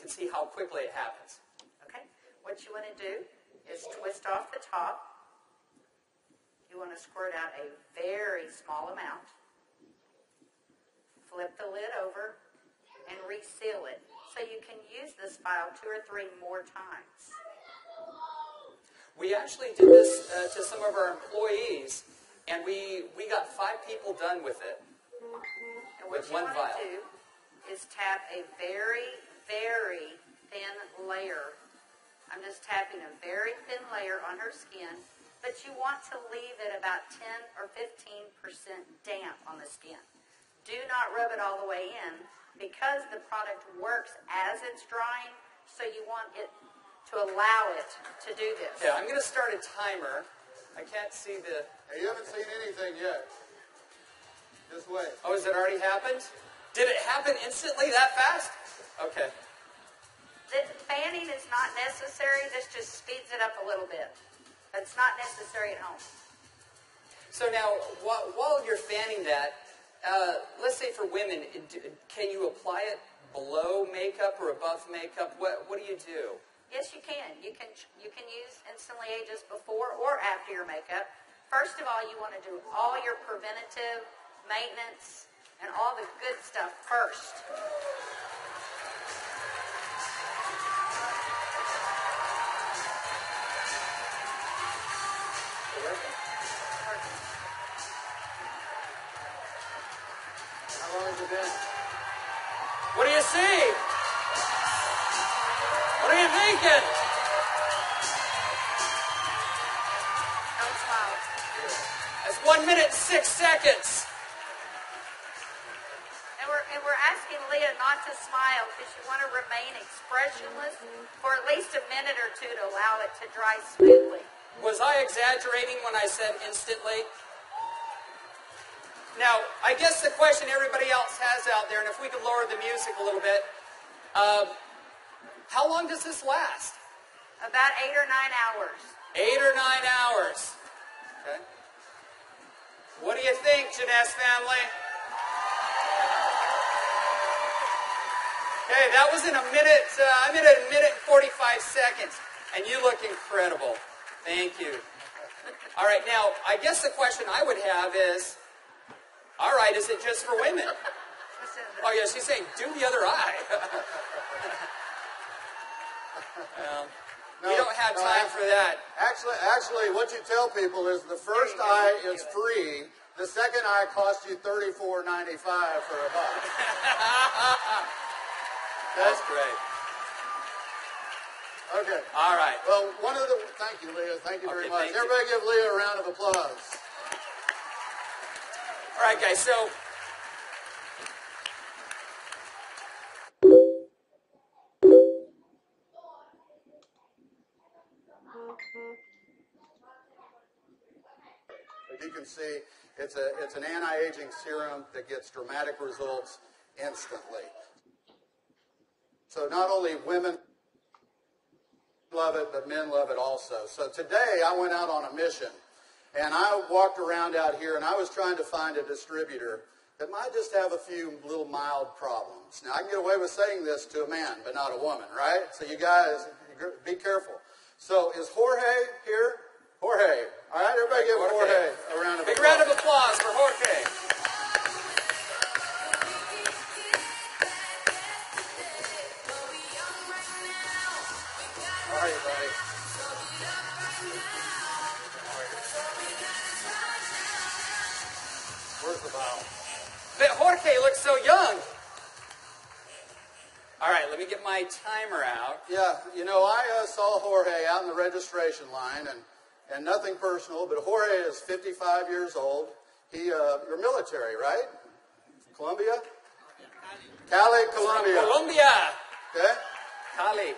can see how quickly it happens. Okay. What you want to do is twist off the top. You want to squirt out a very small amount. Flip the lid over and reseal it so you can use this file 2 or 3 more times. We actually did this to some of our employees, and we got 5 people done with it. And what with you one want vial. to do is tap a very, very thin layer. I'm just tapping a very thin layer on her skin, but you want to leave it about 10 or 15% damp on the skin. Do not rub it all the way in because the product works as it's drying, so you want it to allow it to do this. Yeah, I'm going to start a timer. I can't see the... Hey, you haven't seen anything yet. Just wait. Oh, has it already happened? Did it happen instantly that fast? Okay. The fanning is not necessary. This just speeds it up a little bit. It's not necessary at home. So now, while you're fanning that, let's say for women, can you apply it below makeup or above makeup? What do you do? Yes, you can. You can use Instantly Ageless before or after your makeup. First of all, you want to do all your preventative maintenance and all the good stuff first. How long has it been? What do you see? What are you thinking? Don't smile. That's 1 minute and 6 seconds. And we're asking Leah not to smile because you want to remain expressionless for at least a minute or 2 to allow it to dry smoothly. Was I exaggerating when I said instantly? Now, I guess the question everybody else has out there, and if we could lower the music a little bit, how long does this last? About 8 or 9 hours. 8 or 9 hours. Okay. What do you think, Jeunesse family? Okay, that was in a minute. I'm at a minute and 45 seconds, and you look incredible. Thank you. All right, now I guess the question I would have is, all right, is it just for women? Oh yeah, she's saying do the other eye. Well, we don't have time for that. Actually, what you tell people is the first eye is free. The second eye costs you $34.95 for a buck. That's great. Okay. All right. Well, thank you, Leah. Thank you very much. Everybody give Leah a round of applause. All right, guys, so as you can see, it's an anti-aging serum that gets dramatic results instantly. So not only women love it, but men love it also. So today I went out on a mission, and I walked around out here, and I was trying to find a distributor that might just have a few little mild problems. Now, I can get away with saying this to a man, but not a woman, right? So you guys, be careful. So is Jorge here? Jorge. All right, everybody give Jorge a round of applause. big round of applause for Jorge. How are you, buddy? Where's the vial? But Jorge looks so young. All right, let me get my timer out. Yeah, you know, I saw Jorge out in the registration line, and nothing personal, but Jorge is 55 years old. You're military, right? From Colombia? Cali, Colombia. Colombia. Okay? Cali.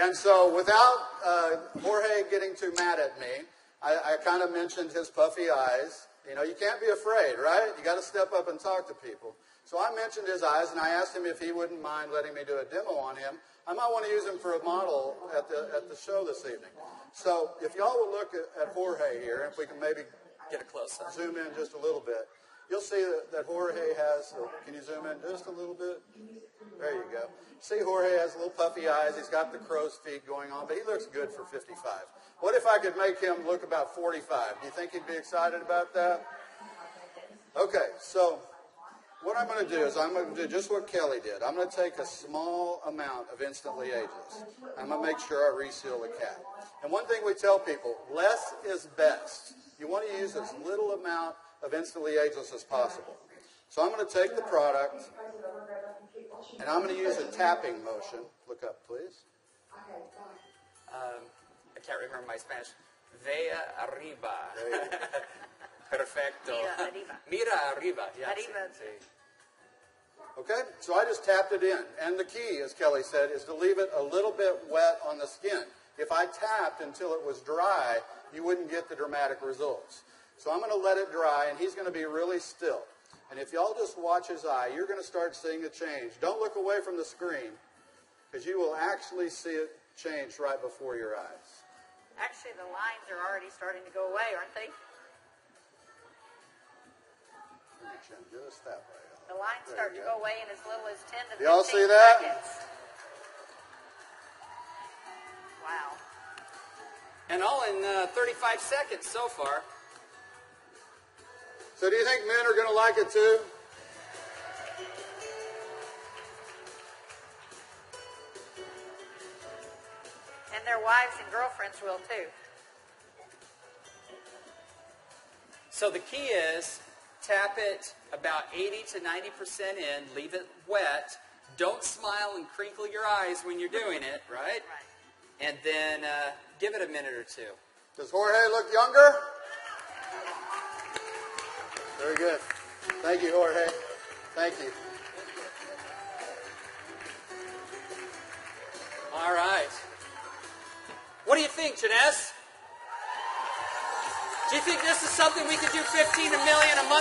And so without Jorge getting too mad at me, I kind of mentioned his puffy eyes. You know, you can't be afraid, right? You got to step up and talk to people. So I mentioned his eyes, and I asked him if he wouldn't mind letting me do a demo on him. I might want to use him for a model at the show this evening. So if y'all will look at Jorge here, if we can maybe Get a close up. zoom in just a little bit. you'll see that Jorge has, can you zoom in just a little bit? There you go. See, Jorge has little puffy eyes. He's got the crow's feet going on, but he looks good for 55. What if I could make him look about 45? Do you think he'd be excited about that? Okay, so what I'm going to do is I'm going to do just what Kelly did. I'm going to take a small amount of Instantly Ageless. I'm going to make sure I reseal the cap. And one thing we tell people, less is best. You want to use as little amount of Instantly Ageless as possible. So I'm going to take the product, and I'm going to use a tapping motion. Look up, please. I can't remember my Spanish. Vea arriba. Perfecto. Mira arriba. Mira arriba. Yeah, Arriba. sí. Okay, so I just tapped it in. And the key, as Kelly said, is to leave it a little bit wet on the skin. If I tapped until it was dry, you wouldn't get the dramatic results. So I'm going to let it dry, and he's going to be really still. And if y'all just watch his eye, you're going to start seeing a change. Don't look away from the screen, because you will actually see it change right before your eyes. Actually, the lines are already starting to go away, aren't they? Just that way. The lines start to go away in as little as 10 to 15 Y'all see that? seconds. Wow. And all in 35 seconds so far. So do you think men are going to like it too? And their wives and girlfriends will too. So the key is tap it about 80 to 90% in, leave it wet. Don't smile and crinkle your eyes when you're doing it, right? Right. And then give it a minute or two. Does Jorge look younger? Very good. Thank you, Jorge. Thank you. All right. What do you think, Jeunesse? Do you think this is something we could do 15 million a month?